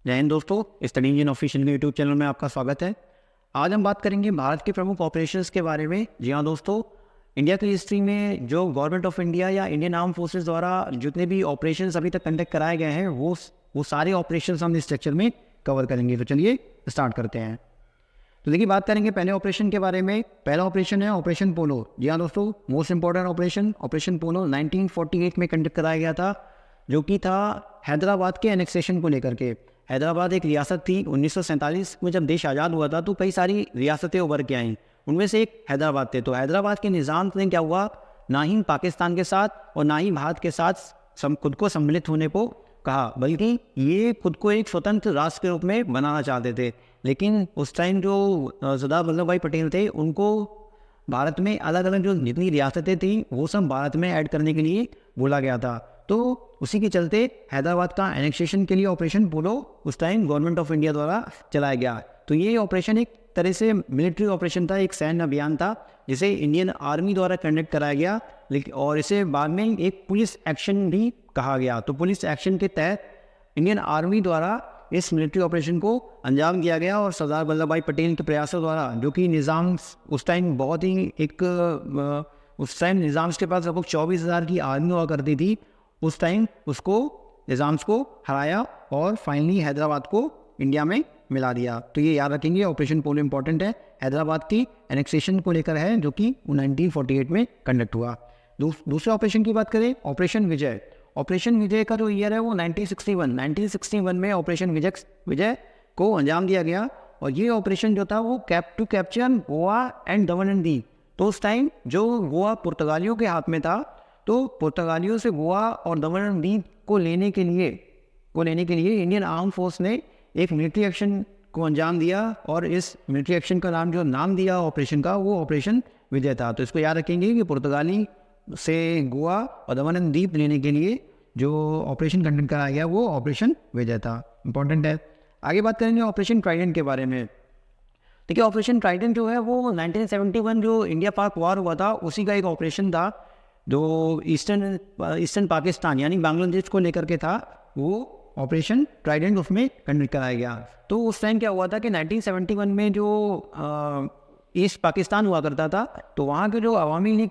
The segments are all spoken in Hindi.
जय हिंद दोस्तों, स्टडी इंडियन ऑफिशियल के यूट्यूब चैनल में आपका स्वागत है। आज हम बात करेंगे भारत के प्रमुख ऑपरेशंस के बारे में। जी हाँ दोस्तों, इंडिया की हिस्ट्री में जो गवर्नमेंट ऑफ इंडिया या इंडियन आर्म फोर्सेस द्वारा जितने भी ऑपरेशंस अभी तक कंडक्ट कराए गए हैं वो सारे ऑपरेशंस हम इस लेक्चर में कवर करेंगे। तो चलिए स्टार्ट करते हैं। तो देखिए, बात करेंगे पहले ऑपरेशन के बारे में। पहला ऑपरेशन है ऑपरेशन पोलो। जी हाँ दोस्तों, मोस्ट इंपॉर्टेंट ऑपरेशन पोलो 1948 में कंडक्ट कराया गया था, जो कि था हैदराबाद के एनेक्सेशन को लेकर के। हैदराबाद एक रियासत थी। 1947 में जब देश आज़ाद हुआ था तो कई सारी रियासतें उभर के आईं, उनमें से एक हैदराबाद थे। तो हैदराबाद के निज़ाम ने क्या हुआ, ना ही पाकिस्तान के साथ और ना ही भारत के साथ खुद को सम्मिलित होने को कहा, बल्कि ये खुद को एक स्वतंत्र राष्ट्र के रूप में बनाना चाहते थे। लेकिन उस टाइम जो सरदार वल्लभ भाई पटेल थे, उनको भारत में अलग अलग जो जितनी रियासतें थी वो सब भारत में ऐड करने के लिए बोला गया था। तो उसी के चलते हैदराबाद का एनेक्सेशन के लिए ऑपरेशन पोलो उस टाइम गवर्नमेंट ऑफ इंडिया द्वारा चलाया गया। तो ये ऑपरेशन एक तरह से मिलिट्री ऑपरेशन था, एक सैन्य अभियान था, जिसे इंडियन आर्मी द्वारा कंडक्ट कराया गया। लेकिन और इसे बाद में एक पुलिस एक्शन भी कहा गया। तो पुलिस एक्शन के तहत इंडियन आर्मी द्वारा इस मिलिट्री ऑपरेशन को अंजाम दिया गया। और सरदार वल्लभ भाई पटेल के प्रयासों द्वारा, जो कि निज़ाम उस टाइम बहुत ही उस टाइम निज़ाम के पास लगभग 24,000 की आर्मी हुआ करती थी। उस टाइम उसको निज़ाम्स को हराया और फाइनली हैदराबाद को इंडिया में मिला दिया। तो ये याद रखेंगे, ऑपरेशन पोलो इंपॉर्टेंट है, हैदराबाद की एनेक्सेशन को लेकर है, जो कि 1948 में कंडक्ट हुआ। दूसरे ऑपरेशन की बात करें, ऑपरेशन विजय। ऑपरेशन विजय का जो ईयर है वो 1961 में ऑपरेशन विजय को अंजाम दिया गया। और ये ऑपरेशन जो था वो to capture Goa and Daman and Diu. तो उस टाइम जो गोवा पुर्तगालियों के हाथ में था, तो पुर्तगालियों से गोवा और दमन एंड दीव को लेने के लिए इंडियन आर्म फोर्स ने एक मिलिट्री एक्शन को अंजाम दिया। और इस मिलिट्री एक्शन का नाम दिया ऑपरेशन का, वो ऑपरेशन विजय था। तो इसको याद रखेंगे कि पुर्तगाली से गोवा और दमन एंड दीव लेने के लिए जो ऑपरेशन कंडक्ट कराया गया वो ऑपरेशन विजय था, इंपॉर्टेंट है। आगे बात करेंगे ऑपरेशन ट्राइडेंट के बारे में। देखिए, ऑपरेशन ट्राइडेंट जो है वो 1971 जो इंडिया पाक वॉर हुआ था उसी का एक ऑपरेशन था, जो ईस्टर्न पाकिस्तान यानी बांग्लादेश को लेकर के था। वो ऑपरेशन ट्राइडेंट उसमें कंडक्ट कराया गया। तो उस टाइम क्या हुआ था कि 1971 में जो ईस्ट पाकिस्तान हुआ करता था, तो वहाँ के जो अवामी लीग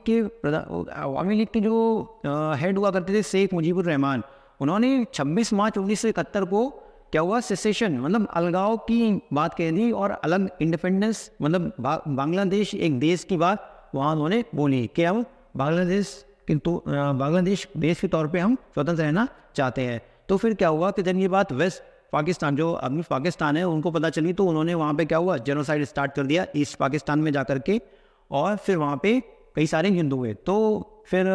के जो हेड हुआ करते थे शेख मुजीबुर रहमान, उन्होंने 26 मार्च 1971 को क्या हुआ, सेसेशन मतलब अलगाव की बात कह दी और अलग इंडिपेंडेंस मतलब बांग्लादेश एक देश की बात वहाँ उन्होंने बोली कि हम बांग्लादेश देश के तौर पे हम स्वतंत्र रहना चाहते हैं। तो फिर क्या हुआ कि जब ये बात वेस्ट पाकिस्तान जो अभी पाकिस्तान है उनको पता चली, तो उन्होंने वहाँ पे क्या हुआ, जेनोसाइड स्टार्ट कर दिया ईस्ट पाकिस्तान में जाकर के। और फिर वहाँ पे कई सारे युद्ध हुए। तो फिर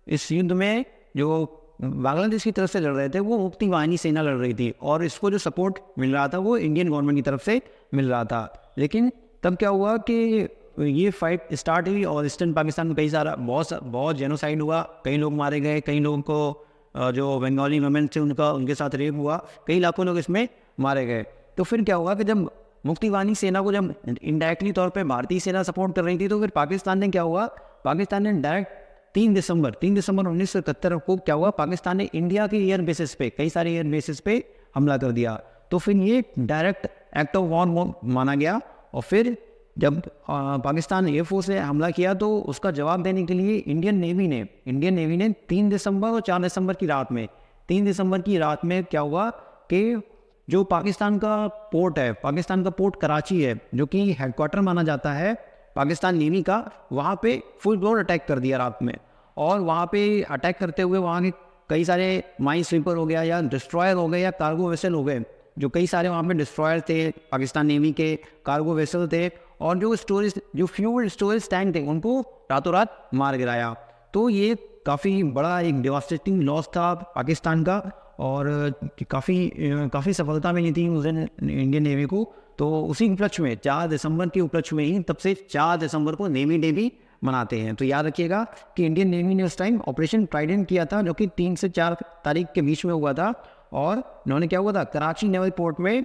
इस युद्ध में जो बांग्लादेश की तरफ से लड़ रहे थे वो मुक्ति वाहिनी सेना लड़ रही थी, और इसको जो सपोर्ट मिल रहा था वो इंडियन गवर्नमेंट की तरफ से मिल रहा था। लेकिन तब क्या हुआ कि ये फाइट स्टार्ट हुई और ईस्टर्न पाकिस्तान में कई सारा बहुत जेनोसाइड हुआ, कई लोग मारे गए, कई लोगों को जो बंगाली वुमेन थे उनके साथ रेप हुआ, कई लाखों लोग इसमें मारे गए। तो फिर क्या हुआ कि जब मुक्ति वाहिनी सेना को जब इनडायरेक्टली तौर पे भारतीय सेना सपोर्ट कर रही थी, तो फिर पाकिस्तान ने क्या हुआ, पाकिस्तान ने डायरेक्ट 3 दिसंबर 1971 को क्या हुआ, पाकिस्तान ने इंडिया के एयर बेसिस पे, कई सारे एयर बेसिस पे हमला कर दिया। तो फिर ये डायरेक्ट एक्ट ऑफ वॉर माना गया। और फिर जब पाकिस्तान एयरफोर्स ने हमला किया, तो उसका जवाब देने के लिए इंडियन नेवी ने 3 दिसंबर और 4 दिसंबर की रात में 3 दिसंबर की रात में क्या हुआ कि जो पाकिस्तान का पोर्ट कराची है, जो कि हेडक्वार्टर माना जाता है पाकिस्तान नेवी का, वहाँ पे फुल ब्लोन अटैक कर दिया रात में। और वहाँ पे अटैक करते हुए वहाँ के कई सारे माइन स्वीपर हो गया या डिस्ट्रॉयर हो गए या कार्गो वेसल हो गए, जो कई सारे वहाँ पे डिस्ट्रॉयर थे पाकिस्तान नेवी के, कार्गो वेसल थे, और जो फ्यूल स्टोरेज टैंक थे उनको रातों रात मार गिराया। तो ये काफ़ी बड़ा एक डिवास्टेटिंग लॉस था पाकिस्तान का, और काफ़ी सफलता मिली थी उस दिन इंडियन नेवी को। तो उसी उपलक्ष्य में 4 दिसंबर के उपलक्ष्य में ही तब से 4 दिसंबर को नेवी डे भी मनाते हैं। तो याद रखिएगा कि इंडियन नेवी ने उस टाइम ऑपरेशन ट्राइडेंट किया था, जो कि 3 से 4 तारीख के बीच में हुआ था। और उन्होंने क्या हुआ था, कराची नेवल पोर्ट में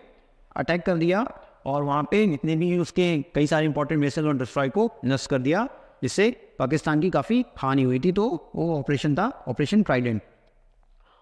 अटैक कर दिया और वहाँ पे जितने भी उसके कई सारे इंपॉर्टेंट वेसल और डिस्ट्रॉय को नष्ट कर दिया, जिससे पाकिस्तान की काफ़ी हानि हुई थी। तो वो ऑपरेशन था ऑपरेशन ट्राइडेंट।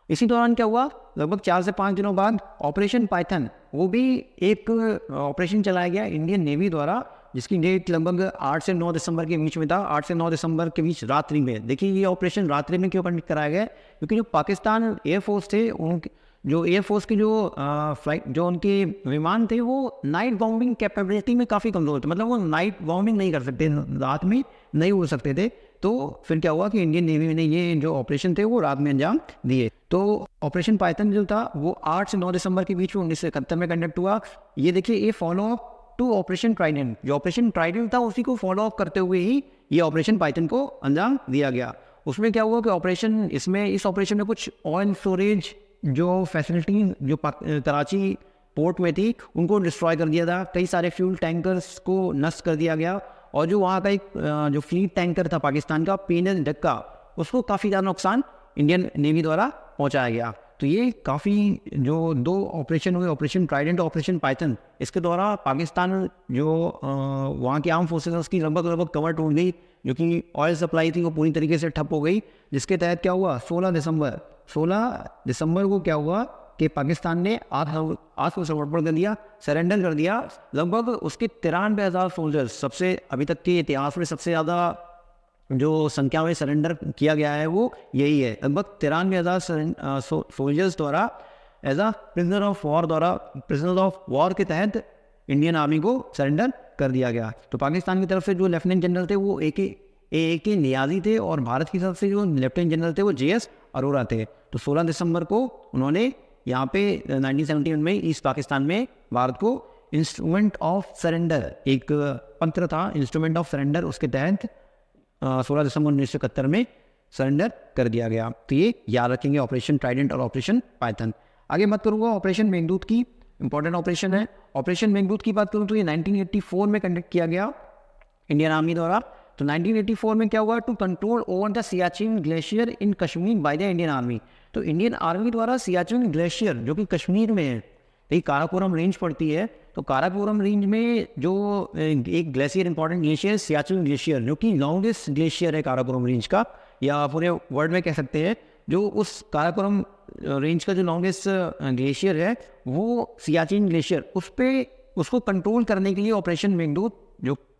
इसी दौरान क्या हुआ, लगभग 4 से 5 दिनों बाद ऑपरेशन पाइथन, वो भी एक ऑपरेशन चलाया गया इंडियन नेवी द्वारा, जिसकी डेट लगभग 8 से 9 दिसंबर के बीच में था। 8 से 9 दिसंबर के बीच रात्रि में, देखिए ये ऑपरेशन रात्रि में क्यों कंडक्ट कराया गया, क्योंकि जो पाकिस्तान एयरफोर्स थे, उनके जो एयरफोर्स की जो फ्लाइट, जो उनके विमान थे, वो नाइट बॉम्बिंग कैपेबिलिटी में काफ़ी कमज़ोर थे, मतलब वो नाइट बॉम्बिंग नहीं कर सकते, रात में नहीं उड़ सकते थे। तो फिर क्या हुआ कि इंडियन नेवी ने ये जो ऑपरेशन थे वो रात में अंजाम दिए। तो ऑपरेशन पाइथन जो था वो 8 से 9 दिसंबर के बीच में 1971 में कंडक्ट हुआ। ये देखिए, ये follow up to operation Trident, जो ऑपरेशन ट्राइडेंट था उसी को फॉलो अप करते हुए ही ये ऑपरेशन पाइथन को अंजाम दिया गया। उसमें क्या हुआ कि इस ऑपरेशन में कुछ ऑयल स्टोरेज जो फैसिलिटी जो कराची पोर्ट में थी, उनको डिस्ट्रॉय कर दिया था। कई सारे फ्यूल टैंकर्स को नष्ट कर दिया गया, और जो वहाँ का एक जो फ्लीट टैंकर था पाकिस्तान का, PNS डक्का, उसको काफ़ी ज़्यादा नुकसान इंडियन नेवी द्वारा पहुँचाया गया। तो ये काफ़ी जो 2 ऑपरेशन हुए, ऑपरेशन ट्राइडेंट और ऑपरेशन पाइथन, इसके द्वारा पाकिस्तान जो वहाँ की आर्म फोर्सेस उसकी लगभग कमर टूट गई, जो कि ऑयल सप्लाई थी वो पूरी तरीके से ठप हो गई। जिसके तहत क्या हुआ, 16 दिसंबर को क्या हुआ कि पाकिस्तान ने आत्मसमर्पण कर दिया, सरेंडर कर दिया। लगभग उसके 93,000 सोल्जर्स, सबसे अभी तक के इतिहास में सबसे ज़्यादा जो संख्या में सरेंडर किया गया है वो यही है। लगभग 93,000 सोल्जर्स द्वारा as a prisoner of war के तहत इंडियन आर्मी को सरेंडर कर दिया गया। तो पाकिस्तान की तरफ से जो लेफ्टिनेंट जनरल थे वो A.K. नियाज़ी थे, और भारत की तरफ से जो लेफ्टिनेंट जनरल थे वो JS अरोरा थे। तो 16 दिसंबर को उन्होंने यहाँ पे 1971 में ईस्ट पाकिस्तान में भारत को इंस्ट्रूमेंट ऑफ सरेंडर, एक पत्र था इंस्ट्रूमेंट ऑफ सरेंडर, उसके तहत 16 दिसंबर 1971 में सरेंडर कर दिया गया। तो ये याद रखेंगे, ऑपरेशन ट्राइडेंट और ऑपरेशन पाइथन। आगे बात करूँगा ऑपरेशन मेघदूत की, इंपॉर्टेंट ऑपरेशन है। ऑपरेशन मेघदूत की बात करूँ तो ये 1984 में कंडक्ट किया गया इंडियन आर्मी द्वारा। तो 1984 में क्या हुआ, to control over the Siachen glacier in Kashmir by the Indian army. तो इंडियन आर्मी द्वारा सियाचिन ग्लेशियर, जो कि कश्मीर में है, ये काराकोरम रेंज पड़ती है, तो काराकोरम रेंज में जो एक glacier, important glacier, Siachen glacier, जो कि लॉन्गेस्ट ग्लेशियर है काराकोरम रेंज का, या पूरे वर्ल्ड में कह सकते हैं, जो उस काराकोरम रेंज का जो लॉन्गेस्ट ग्लेशियर है वो सियाचिन ग्लेशियर, उसको कंट्रोल करने के लिए ऑपरेशन मेघदूत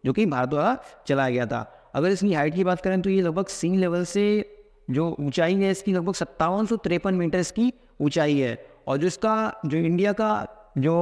जो कि भारत द्वारा चलाया गया था। अगर इसकी हाइट की बात करें तो ये लगभग सी लेवल से जो ऊंचाई है इसकी लगभग 5753 मीटर इसकी ऊंचाई है। और जो इंडिया का जो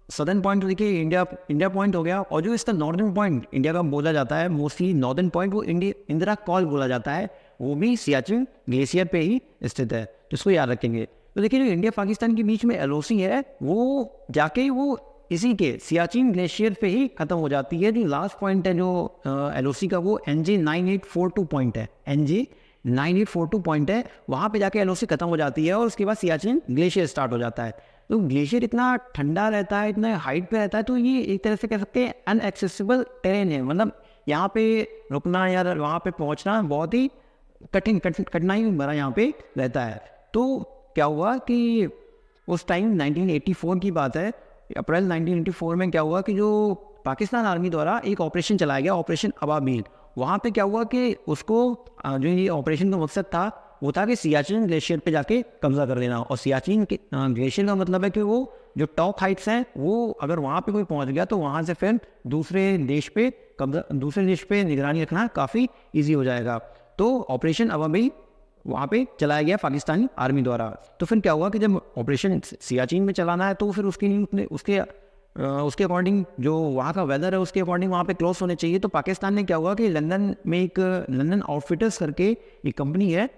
सदर्न पॉइंट, देखिए इंडिया पॉइंट हो गया, और जो इसका नॉर्दर्न पॉइंट इंडिया का बोला जाता है, मोस्टली नॉर्दर्न पॉइंट, वो इंदिरा कॉल बोला जाता है, वो भी सियाचिन ग्लेशियर पे ही स्थित है। तो इसको याद रखेंगे। तो देखिए, जो इंडिया पाकिस्तान के बीच में LOC है, वो जाके वो इसी के सियाचिन ग्लेशियर पे ही खत्म हो जाती है। जो लास्ट पॉइंट है जो LOC का, वो NJ 9842 पॉइंट है, NJ 9842 पॉइंट है, वहाँ पे जाके LOC खत्म हो जाती है, और उसके बाद सियाचिन ग्लेशियर स्टार्ट हो जाता है। तो ग्लेशियर इतना ठंडा रहता है, इतना हाइट पे रहता है, तो ये एक तरह से कह सकते हैं अनएक्सेसिबल टेरेन है, मतलब यहाँ पे रुकना या वहाँ पे पहुँचना बहुत ही कठिनाई भरा यहाँ पे रहता है। तो क्या हुआ कि उस टाइम 1984 की बात है, अप्रैल 1984 में क्या हुआ कि जो पाकिस्तान आर्मी द्वारा एक ऑपरेशन चलाया गया, ऑपरेशन अबाबील। वहाँ पे क्या हुआ कि उसको जो ये ऑपरेशन का मकसद था वो था कि सियाचिन ग्लेशियर पे जाके कब्जा कर लेना। और सियाचिन ग्लेशियर का मतलब है कि वो जो टॉप हाइट्स हैं, वो अगर वहाँ पे कोई पहुँच गया तो वहाँ से फिर दूसरे देश पे निगरानी रखना काफ़ी ईजी हो जाएगा। तो ऑपरेशन अबाबील वहाँ पे चलाया गया पाकिस्तानी आर्मी द्वारा। तो फिर क्या हुआ कि जब ऑपरेशन सियाचिन में चलाना है तो फिर उसके लिए उसके अकॉर्डिंग जो वहाँ का वेदर है उसके अकॉर्डिंग वहाँ पे क्लोथ होने चाहिए। तो पाकिस्तान ने क्या हुआ कि लंदन में एक लंदन आउटफिटर्स करके एक कंपनी है,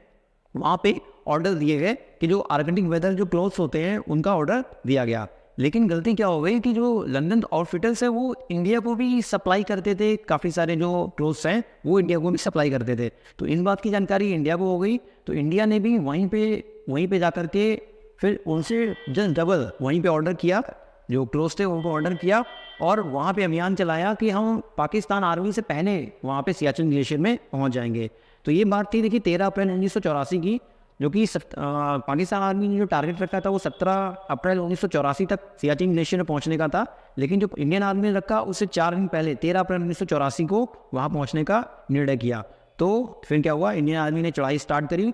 वहाँ पे ऑर्डर दिए गए कि जो आर्कटिक वेदर जो क्लोथ्स होते हैं उनका ऑर्डर दिया गया। लेकिन गलती क्या हो गई कि जो लंदन आउटफिटर्स है वो इंडिया को भी सप्लाई करते थे, काफ़ी सारे जो क्लोथ्स हैं वो इंडिया को भी सप्लाई करते थे। तो इन बात की जानकारी इंडिया को हो गई, तो इंडिया ने भी वहीं पे जा कर के फिर उनसे जस्ट डबल वहीं पे ऑर्डर किया, जो क्लोथ्स थे उनको ऑर्डर किया, और वहाँ पे अभियान चलाया कि हम पाकिस्तान आर्मी से पहले वहाँ पे सियाचिन ग्लेशियर में पहुँच जाएंगे। तो ये बात थी देखिए 13 अप्रैल 1984 की, जो कि पाकिस्तान आर्मी ने जो टारगेट रखा था वो 17 अप्रैल 1984 तक सियाचिन ग्लेशियर में पहुंचने का था। लेकिन जो इंडियन आर्मी ने रखा उससे 4 दिन पहले 13 अप्रैल 1984 को वहां पहुंचने का निर्णय किया। तो फिर क्या हुआ, इंडियन आर्मी ने चढ़ाई स्टार्ट करी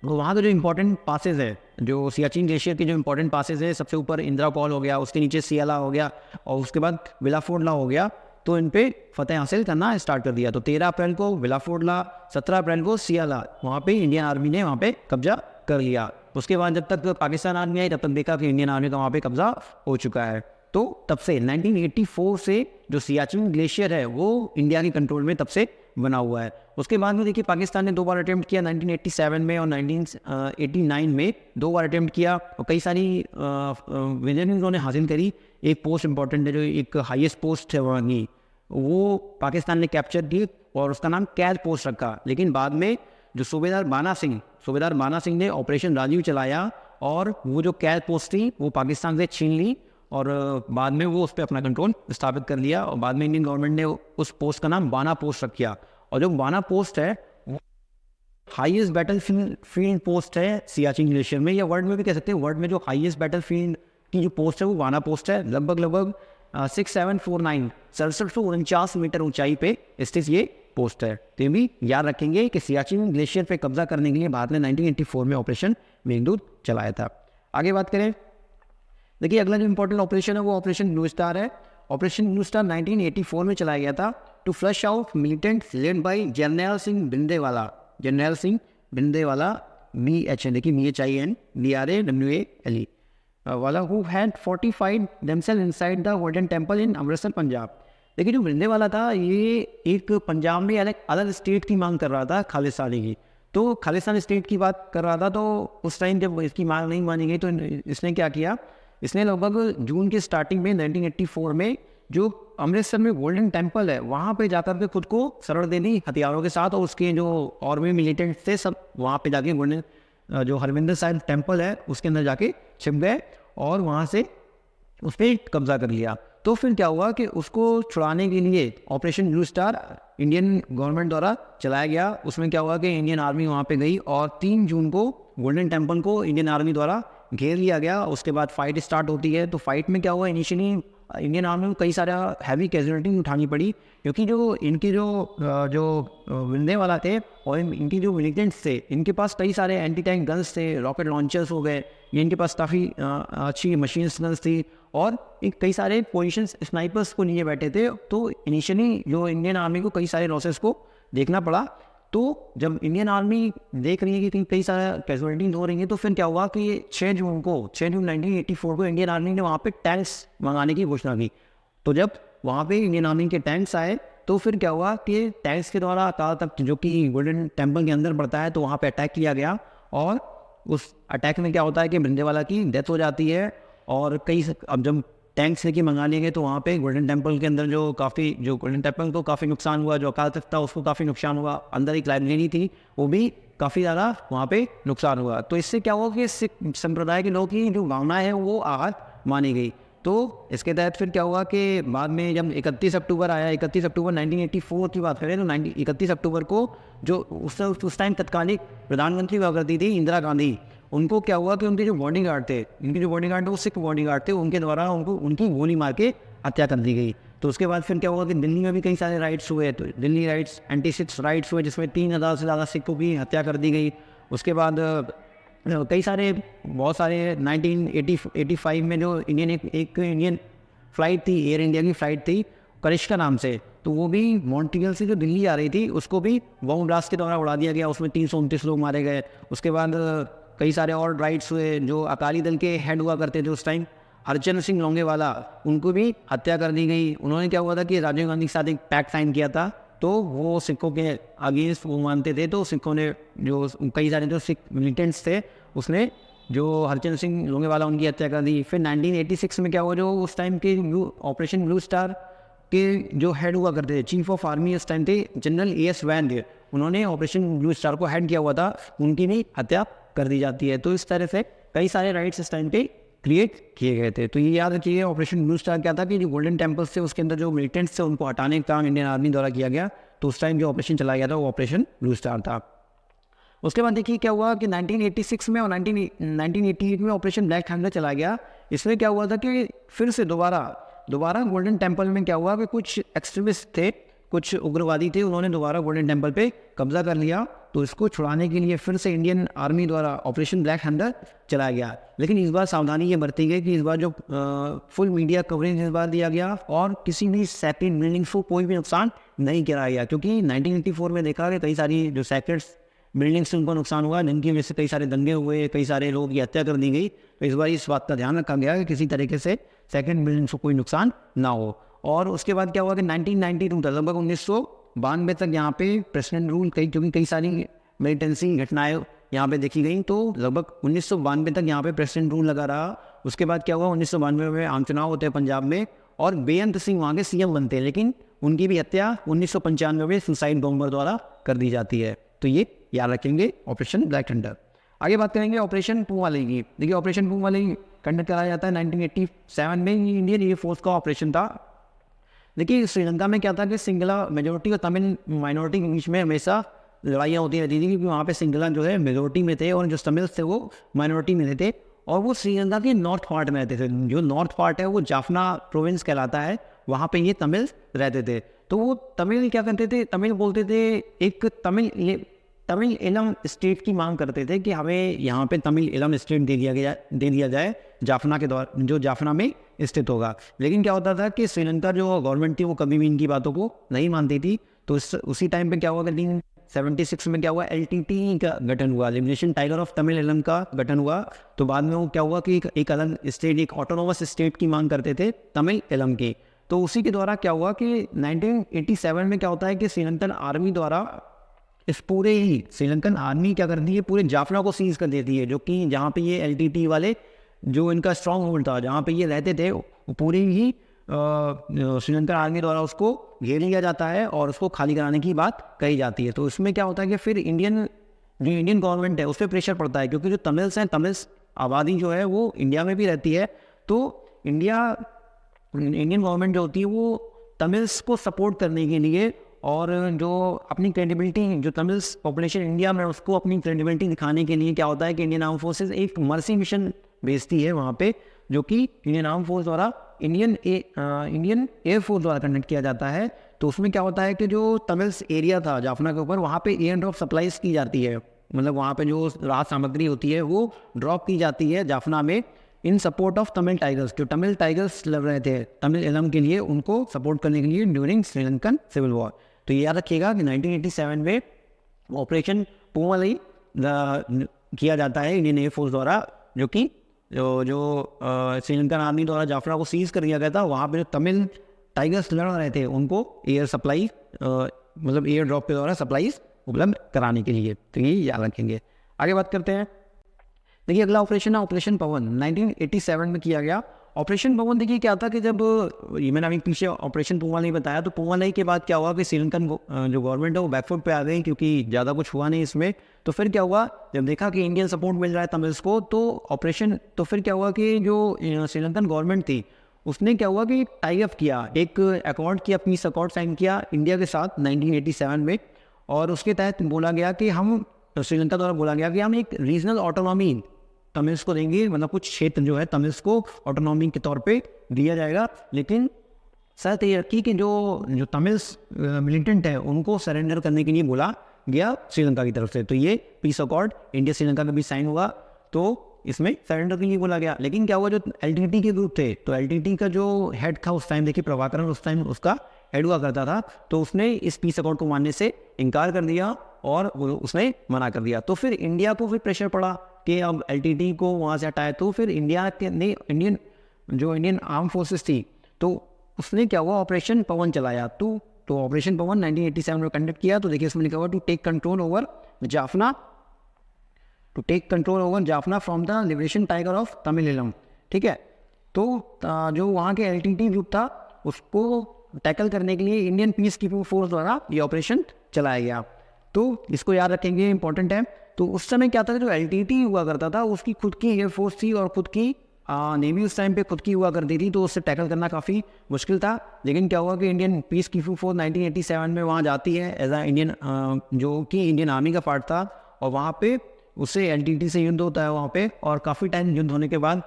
तो वहाँ के जो इंपॉर्टेंट पासेज है, जो सियाचिन ग्लेशियर के जो इंपॉर्टेंट पासेज है, सबसे ऊपर इंदिरा कॉल हो गया, उसके नीचे सियाला हो गया और उसके बाद विलाफोर्डला हो गया, तो इन पे फतेह हासिल करना स्टार्ट कर दिया। तो 13 अप्रैल को विलाफोर्डला, 17 अप्रैल को सियाला, वहाँ पे इंडियन आर्मी ने वहाँ पे कब्जा कर लिया। उसके बाद जब तक पाकिस्तान आर्मी आई तब तक देखा कि इंडियन आर्मी का वहाँ पे कब्जा हो चुका है। तो तब से 1984 से जो सियाचिन ग्लेशियर है वो इंडिया के कंट्रोल में तब से बना हुआ है। उसके बाद में देखिए पाकिस्तान ने 2 बार अटेम्प्ट किया, 1987 में और 1989 में 2 बार अटेम्प्ट किया और कई सारी विजय उन्होंने हासिल करी। एक पोस्ट इंपॉर्टेंट है, जो एक हाईएस्ट पोस्ट है वहाँ की, वो पाकिस्तान ने कैप्चर की और उसका नाम कैद पोस्ट रखा। लेकिन बाद में जो सूबेदार बाना सिंह ने ऑपरेशन राजीव चलाया और वो जो कैद पोस्ट थी वो पाकिस्तान से छीन ली और बाद में वो उस पर अपना कंट्रोल स्थापित कर लिया और बाद में इंडियन गवर्नमेंट ने उस पोस्ट का नाम बाना पोस्ट रख दिया। और जो बाना पोस्ट है वो हाईएस्ट बैटल फील्ड पोस्ट है सियाचिन ग्लेशियर में, या वर्ल्ड में भी कह सकते हैं। वर्ल्ड में जो हाईएस्ट बैटल फील्ड की जो पोस्ट है वो बाना पोस्ट है। लगभग 6749 6749 मीटर ऊंचाई पे स्थित ये पोस्ट है। तो ये भी याद रखेंगे कि सियाचिन ग्लेशियर पे कब्जा करने के लिए भारत ने 1984 में ऑपरेशन मेघदूत चलाया था। आगे बात करें, देखिए अगला जो इंपॉर्टेंट ऑपरेशन है वो ऑपरेशन ब्लू स्टार है। ऑपरेशन ब्लू स्टार 1984 में चलाया गया था to flush out militants led by Jarnail Singh Bhindranwale. BHN, देखिए BHIN DRAWALE वाला, who had fortified themselves inside the Golden Temple in Amritsar Punjab. देखिए जो भिंदेवाला था ये एक पंजाब में अलग स्टेट की मांग कर रहा था, खालिस्तानी की। तो खालिस्तान स्टेट की बात कर रहा था। तो उस टाइम जब इसकी मांग नहीं मानी गई तो इसने क्या किया, इसने लगभग जून के स्टार्टिंग में 1984 में जो अमृतसर में गोल्डन टेम्पल है वहाँ पे जाकर के खुद को शरण दे दी हथियारों के साथ, और उसके जो और भी मिलिटेंट्स थे सब वहाँ पे जाके गोल्डन जो हरमिंदर साहिब टेम्पल है उसके अंदर जाके छिप गए और वहाँ से उस पर कब्जा कर लिया। तो फिर क्या हुआ कि उसको छुड़ाने के लिए operation Blue star Indian government द्वारा चलाया गया। उसमें क्या हुआ कि इंडियन आर्मी वहाँ पे गई और 3 जून को गोल्डन टेम्पल को इंडियन आर्मी द्वारा घेर लिया गया। उसके बाद फाइट स्टार्ट होती है। तो फाइट में क्या हुआ, इनिशियली इंडियन आर्मी को कई सारा हैवी कैजुअलिटी उठानी पड़ी, क्योंकि जो इनके जो विंदेवाला थे और इनकी जो मिलिटेंट्स थे इनके पास कई सारे एंटी टैंक गन्स थे, रॉकेट लॉन्चर्स हो गए, ये इनके पास काफ़ी अच्छी मशीन गन्स थी और कई सारे पोजीशंस स्नाइपर्स को लिए बैठे थे। तो इनिशियली जो इंडियन आर्मी को कई सारे लॉसेस को देखना पड़ा। तो जब इंडियन आर्मी देख रही है कि कई सारा कैजुअलिटीज हो रही है, तो फिर क्या हुआ कि 6 जून 1984 को इंडियन आर्मी ने वहाँ पे टैंक्स मंगाने की घोषणा की। तो जब वहाँ पे इंडियन आर्मी के टैंक्स आए तो फिर क्या हुआ कि टैंक्स के द्वारा अकाल तख्त जो कि गोल्डन टेम्पल के अंदर पड़ता है तो वहाँ पे अटैक किया गया और उस अटैक में क्या होता है कि भिंदेवाला की डेथ हो जाती है। और अब जब टैंक्स लेके मंगा लिए गए तो वहाँ पे गोल्डन टेम्पल के अंदर जो गोल्डन टेम्पल को काफ़ी नुकसान हुआ, जो अकाल तख्त था उसको काफ़ी नुकसान हुआ, अंदर एक लाइब्रेरी थी वो भी काफ़ी ज़्यादा वहाँ पे नुकसान हुआ। तो इससे क्या हुआ कि सिख संप्रदाय के लोगों की जो भावना है वो आहत मानी गई। तो इसके तहत फिर क्या हुआ कि बाद में जब 31 अक्टूबर आया, 31 अक्टूबर 1984 की बात करें तो 31 अक्टूबर को जो उस टाइम तत्कालीन प्रधानमंत्री हुआ करती थी इंदिरा गांधी, उनको क्या हुआ कि उनके जो बॉडीगार्ड थे, वो सिख बॉडीगार्ड थे, उनके द्वारा उनकी गोली मार के हत्या कर दी गई। तो उसके बाद फिर क्या हुआ कि दिल्ली में भी कई सारे राइट्स हुए, तो Delhi rights anti Sikh rights हुए जिसमें 3000 से ज़्यादा सिखों की हत्या कर दी गई। उसके बाद बहुत सारे 1985 में जो एक इंडियन फ़्लाइट थी, एयर इंडिया की फ़्लाइट थी करिश्का नाम से, तो वो भी मॉन्ट्रियल से जो दिल्ली आ रही थी उसको भी बम ब्लास्ट के द्वारा उड़ा दिया गया, उसमें 329 लोग मारे गए। उसके बाद कई सारे और राइट्स हुए। जो अकाली दल के हेड हुआ करते थे उस टाइम हरचंद सिंह लोंगेवाला, उनको भी हत्या कर दी गई। उन्होंने क्या हुआ था कि राजीव गांधी के साथ एक पैक्ट साइन किया था, तो वो सिखों के अगेंस्ट वो मानते थे। तो सिखों ने जो कई सारे जो सिख मिलिटेंट्स थे उसने जो हरचंद सिंह लोंगेवाला उनकी हत्या कर दी। फिर 1986 में क्या हुआ, जो उस टाइम के ऑपरेशन ब्लू स्टार के जो हेड हुआ करते थे, चीफ ऑफ आर्मी उस टाइम थे जनरल AS वैन थे, उन्होंने ऑपरेशन ब्लू स्टार को हेड किया हुआ था, उनकी भी हत्या कर दी जाती है। तो इस तरह से कई सारे राइट्स इस टाइम पे क्रिएट किए गए थे। तो ये याद रखिए ऑपरेशन ब्लू स्टार क्या था कि जो गोल्डन टेम्पल्स थे उसके अंदर जो मिलिटेंट्स थे उनको हटाने का काम इंडियन आर्मी द्वारा किया गया। तो उस टाइम जो ऑपरेशन चलाया गया था वो ऑपरेशन ब्लू स्टार था। उसके बाद देखिए क्या हुआ कि 1986 में और 1988 में ऑपरेशन ब्लैक थंडर चला गया। इसमें क्या हुआ था कि फिर से दोबारा गोल्डन टेम्पल में क्या हुआ कि कुछ एक्सट्रीमिस्ट थे, कुछ उग्रवादी थे, उन्होंने दोबारा गोल्डन टेम्पल पे कब्जा कर लिया तो इसको छुड़ाने के लिए फिर से इंडियन आर्मी द्वारा ऑपरेशन ब्लैक थंडर चलाया गया। लेकिन इस बार सावधानी ये बरती गई कि इस बार जो फुल मीडिया कवरेज इस बार दिया गया और किसी भी सेक्रेट बिल्डिंग्स को कोई भी नुकसान नहीं कराया गया, क्योंकि 1984 में देखा कि कई सारी जो सेक्रेट बिल्डिंग्स से उनको नुकसान हुआ, जिनकी वजह से कई सारे दंगे हुए, कई सारे लोगों की हत्या कर दी गई। तो इस बार इस बात का ध्यान रखा गया कि किसी तरीके से सेकंड बिल्डिंग्स को कोई नुकसान ना हो। और उसके बाद क्या हुआ कि 1992 तक, लगभग 1992 तक यहाँ पे प्रेसिडेंट रूल क्योंकि कई सारी मिलिटेंसी घटनाएं यहाँ पे देखी गई, तो लगभग 1992 तक यहाँ पे प्रेसिडेंट रूल लगा रहा। उसके बाद क्या हुआ, 1992 में आम चुनाव होते हैं पंजाब में और बेअंत सिंह वहाँ के सीएम बनते हैं, लेकिन उनकी भी हत्या 1995 में सुसाइड बॉम्बर द्वारा कर दी जाती है। तो ये याद रखेंगे ऑपरेशन ब्लैक थंडर। आगे बात करेंगे ऑपरेशन पूवाली की। देखिए ऑपरेशन पूवाली कंडक्ट कराया जाता है 1987 में, इंडियन एयरफोर्स का ऑपरेशन था। देखिए श्रीलंका में क्या था कि सिंगला मेजोरिटी और तमिल माइनॉरिटी के बीच में हमेशा लड़ाइयाँ होती रहती थी, क्योंकि वहाँ पे सिंगला जो है मेजोरिटी में थे और जो तमिल्स थे वो माइनॉरिटी में थे, और वो श्रीलंका के नॉर्थ पार्ट में रहते थे। जो नॉर्थ पार्ट है वो जाफना प्रोविंस कहलाता है, वहाँ पे ये तमिल रहते थे। तो वो तमिल क्या करते थे, तमिल बोलते थे, एक तमिल इलम स्टेट की मांग करते थे कि हमें यहाँ पे तमिल इलम स्टेट दे दिया जाए जाफना के द्वारा, जो जाफना में स्थित होगा। लेकिन क्या होता था कि श्रीलंका जो गवर्नमेंट थी वो कभी भी इनकी बातों को नहीं मानती थी। तो उसी टाइम पे क्या हुआ, 1976 में क्या हुआ, LTT का गठन हुआ, लिबरेशन टाइगर ऑफ तमिल इलम का गठन हुआ। तो बाद में वो क्या हुआ कि एक अलग स्टेट, एक ऑटोनोमस स्टेट की मांग करते थे तमिल इलम की। तो उसी के द्वारा क्या हुआ कि 1987 में क्या होता है कि श्रीलंकन आर्मी द्वारा इस पूरे ही श्रीलंकन आर्मी क्या करती है, पूरे जाफना को सीज कर देती है, जो कि जहाँ पे ये LTT वाले जो इनका स्ट्रॉन्ग होल्ड था, जहाँ पे ये रहते थे, वो पूरी ही श्रीलंकन आर्मी द्वारा उसको घेर लिया जाता है और उसको खाली कराने की बात कही जाती है। तो इसमें क्या होता है कि फिर इंडियन गवर्नमेंट है उस पर प्रेशर पड़ता है, क्योंकि जो तमिल्स हैं, तमिल्स आबादी जो है वो इंडिया में भी रहती है। तो इंडियन गवर्नमेंट जो होती है वो तमिल्स को सपोर्ट करने के लिए और जो अपनी क्रेडिबिलिटी, जो तमिल्स पॉपुलेशन इंडिया में उसको अपनी क्रेडिबिलिटी दिखाने के लिए क्या होता है कि इंडियन आर्म फोर्सेस एक मर्सी मिशन भेजती है वहाँ पे, जो कि इंडियन आर्म फोर्स द्वारा इंडियन एयरफोर्स द्वारा कंडक्ट किया जाता है। तो उसमें क्या होता है कि जो तमिल्स एरिया था जाफना के ऊपर, वहाँ पे एयर ड्रॉप सप्लाईज की जाती है, मतलब वहाँ पे जो राहत सामग्री होती है वो ड्रॉप की जाती है जाफना में, इन सपोर्ट ऑफ तमिल टाइगर्स। जो तमिल टाइगर्स लड़ रहे थे तमिल इलम के लिए, उनको सपोर्ट करने के लिए ड्यूरिंग श्रीलंकन सिविल वॉर। तो ये याद रखिएगा कि 1987 में ऑपरेशन पूवाली किया जाता है इंडियन एयरफोर्स द्वारा, जो कि जो श्रीलंकन आर्मी द्वारा जाफना को सीज कर दिया गया था। वहाँ पे जो तमिल टाइगर्स लड़ रहे थे उनको एयर सप्लाई मतलब एयर ड्रॉप के द्वारा सप्लाईज उपलब्ध कराने के लिए। तो ये याद रखेंगे। आगे बात करते हैं। देखिए अगला ऑपरेशन है ऑपरेशन पवन, 1987 में किया गया। ऑपरेशन पवन देखिए क्या था कि जब ये मैंने अभी पीछे ऑपरेशन पूवाली बताया, तो पूवाली के बाद क्या हुआ कि श्रीलंकन जो गवर्नमेंट है वो बैकफुट पे आ गई, क्योंकि ज़्यादा कुछ हुआ नहीं इसमें। तो फिर क्या हुआ, जब देखा कि इंडियन सपोर्ट मिल रहा है तमिल्स को, तो फिर क्या हुआ कि जो श्रीलंकन गवर्नमेंट थी उसने क्या हुआ कि टाई अप किया, एक अकॉर्ड किया, पीस अकॉर्ड साइन किया इंडिया के साथ 1987 में। और उसके तहत बोला गया कि श्रीलंका द्वारा बोला गया कि हम एक रीजनल ऑटोनॉमी तमिल्स को देंगे, मतलब कुछ क्षेत्र जो है तमिल्स को ऑटोनॉमी के तौर पे दिया जाएगा, लेकिन शर्त ये रखी कि जो तमिल्स मिलिटेंट है उनको सरेंडर करने के लिए बोला गया श्रीलंका की तरफ से। तो ये पीस अकॉर्ड इंडिया श्रीलंका का भी साइन हुआ, तो इसमें सरेंडर के लिए बोला गया। लेकिन क्या हुआ, जो LTT के ग्रुप थे, तो LTT का जो हेड था उस टाइम, देखिए प्रभाकरन उस टाइम उसका हेड हुआ करता था, तो उसने इस पीस अकॉर्ड को मानने से इनकार कर दिया और उसने मना कर दिया। तो फिर इंडिया को फिर प्रेशर पड़ा कि अब LTT को वहाँ से हटाए। तो फिर इंडियन आर्म फोर्सेस थी, तो उसने क्या हुआ, ऑपरेशन पवन चलाया। तो ऑपरेशन पवन 1987 में कंडक्ट किया। तो देखिए इसमें लिखा हुआ to take control over Jaffna from the liberation tiger of Tamil Eelam. ठीक है, तो जो वहाँ के LTT ग्रुप था उसको टैकल करने के लिए इंडियन पीस कीपिंग फोर्स द्वारा ये ऑपरेशन चलाया गया। तो इसको याद रखेंगे, इंपॉर्टेंट है। तो उस समय क्या था, जो LTT हुआ करता था उसकी खुद की एयरफोर्स थी और खुद की नेवी उस टाइम पे खुद की हुआ करती थी, तो उससे टैकल करना काफ़ी मुश्किल था। लेकिन क्या हुआ कि इंडियन पीस कीपिंग फोर्स 1987 में वहाँ जाती है एज आ इंडियन, जो कि इंडियन आर्मी का पार्ट था, और वहाँ पे उससे LTT से युद्ध होता है वहाँ पे, और काफ़ी टाइम युद्ध होने के बाद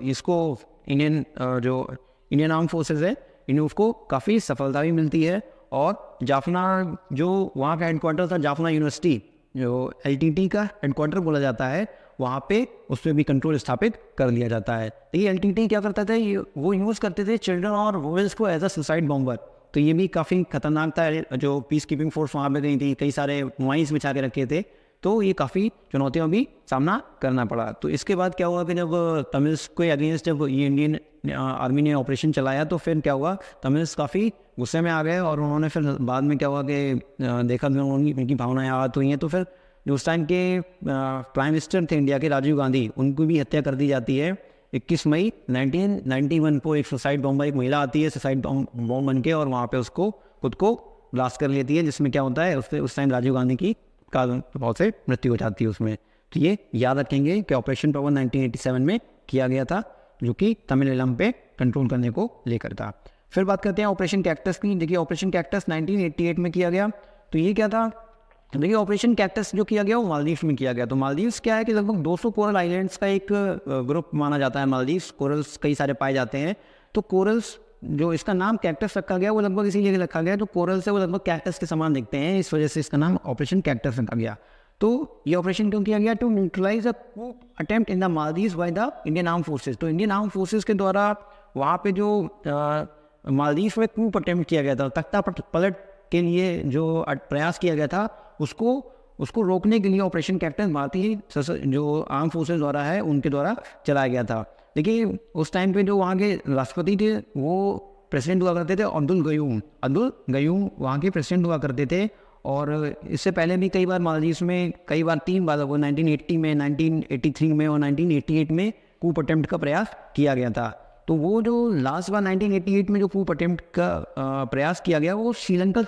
इसको इंडियन आर्म फोर्सेज है इन्हें उसको काफ़ी सफलता भी मिलती है। और जाफना जो वहाँ का हेडक्वार्टर था, जाफना यूनिवर्सिटी जो LTT का हेडक्वार्टर बोला जाता है, वहाँ पे उस पर भी कंट्रोल स्थापित कर लिया जाता है। तो ये LTT क्या करता था, वो यूज़ करते थे चिल्ड्रन और वुमेन्स को एज अ सुसाइड बॉम्बर। तो ये भी काफ़ी खतरनाक था। जो पीस कीपिंग फोर्स वहाँ पे गई थी, कई सारे माइंस बिछा के रखे थे, तो ये काफ़ी चुनौतियों भी सामना करना पड़ा। तो इसके बाद क्या हुआ कि जब तमिल्स के अगेंस्ट जब ये इंडियन आर्मी ने ऑपरेशन चलाया, तो फिर क्या हुआ, तमिल्स काफ़ी गुस्से में आ गए और उन्होंने फिर बाद में क्या हुआ कि देखा कि उनकी भावनाएं आहत हुई हैं। तो फिर जो उस टाइम के प्राइम मिनिस्टर थे इंडिया के, राजीव गांधी, उनकी भी हत्या कर दी जाती है 21 मई 1991 को। एक सुसाइड बॉम्बर, एक महिला आती है सुसाइड बॉम्ब बन के, और वहाँ पे उसको खुद को ब्लास्ट कर लेती है, जिसमें क्या होता है, उस टाइम राजीव गांधी की कारण बहुत से मृत्यु हो जाती है उसमें। तो ये याद रखेंगे कि ऑपरेशन पवन 1987 में किया गया था, जो कि तमिलनाडु पे कंट्रोल करने को लेकर था। फिर बात करते हैं ऑपरेशन कैक्टस की। देखिए ऑपरेशन कैक्टस 1988 में किया गया। तो ये क्या था, देखिए ऑपरेशन कैक्टस जो किया गया वो मालदीव्स में किया गया। तो मालदीव्स क्या है कि लगभग 200 कोरल आइलैंड्स का एक ग्रुप माना जाता है मालदीव्स। कोरल्स कई सारे पाए जाते हैं। तो कोरल्स, जो इसका नाम कैक्टस रखा गया, वो लगभग इसीलिए रखा गया, तो कोरल से वो लगभग कैक्टस के समान दिखते हैं, इस वजह से इसका नाम ऑपरेशन कैक्टस रखा गया। तो ये ऑपरेशन क्यों किया गया, to neutralise a coup attempt in the Maldives by the Indian arm forces. तो इंडियन आर्म फोर्सेज के द्वारा वहाँ पे जो मालदीव्स में कूप अटेम्प्ट किया गया था, तख्ता पलट के लिए जो प्रयास किया गया था, उसको रोकने के लिए ऑपरेशन कैक्टस भारतीय जो आर्म फोर्सेज द्वारा है, उनके द्वारा चलाया गया था। देखिए उस टाइम पे जो वहाँ के राष्ट्रपति थे, वो प्रेसिडेंट हुआ करते थे अब्दुल गयूम वहाँ के प्रेसिडेंट हुआ करते थे। और इससे पहले भी कई बार मालदीव्स में, कई बार 3 बार, वो 1980 में, 1983 में और 1988 में कूप अटेम्प्ट का प्रयास किया गया था। तो वो जो लास्ट बार 1988 में जो कूप अटेम्प्ट का प्रयास किया गया, वो श्रीलंका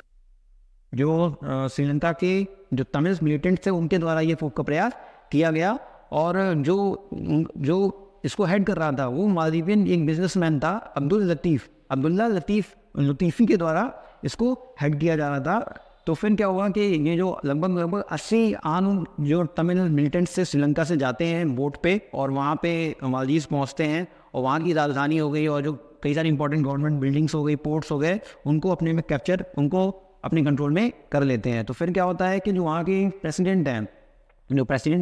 के जो तमिल मिलिटेंट्स थे, उनके द्वारा ये कूप का प्रयास किया गया। और जो इसको हेड कर रहा था, वो मालदीवियन एक बिजनेसमैन था, अब्दुल्ला लतीफ़ी के द्वारा इसको हेड किया जा रहा था। तो फिर क्या हुआ कि ये जो लगभग 80 आम जो तमिल मिलिटेंट्स से श्रीलंका से जाते हैं बोट पे, और वहाँ पे मालदीव्स पहुँचते हैं, और वहाँ की राजधानी हो गई, और जो कई सारी इंपॉर्टेंट गवर्नमेंट बिल्डिंग्स हो गई, पोर्ट्स हो गए, उनको अपने में कैप्चर, उनको अपने कंट्रोल में कर लेते हैं। तो फिर क्या होता है कि जो वहाँ के प्रेसिडेंट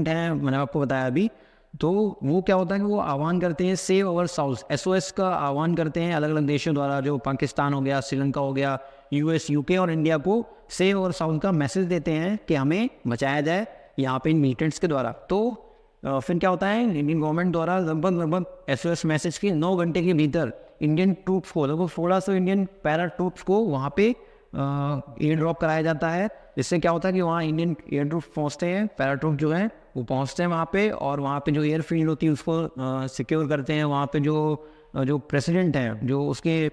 हैं, मैंने आपको बताया अभी, तो वो क्या होता है कि वो आह्वान करते हैं सेव अवर साउथ, SOS का आह्वान करते हैं अलग अलग देशों द्वारा, जो पाकिस्तान हो गया, श्रीलंका हो गया, US, UK और इंडिया को सेव अवर साउथ का मैसेज देते हैं कि हमें बचाया जाए यहाँ पे इन मिलिटेंट्स के द्वारा। तो फिर क्या होता है, इंडियन गवर्नमेंट द्वारा लगभग SOS मैसेज के 9 घंटे के भीतर इंडियन ट्रूप्स को, लगभग 1600 इंडियन पैरा ट्रूप्स को वहाँ पे एयर ड्रॉप कराया जाता है। इससे क्या होता है कि वहाँ इंडियन एयर ट्रूप पहुँचते हैं, पैरा ट्रूप जो है वो पहुँचते हैं वहाँ पे, और वहाँ पे जो एयर फील्ड होती है उसको सिक्योर करते हैं। वहाँ पे जो प्रेसिडेंट हैं, जो उसके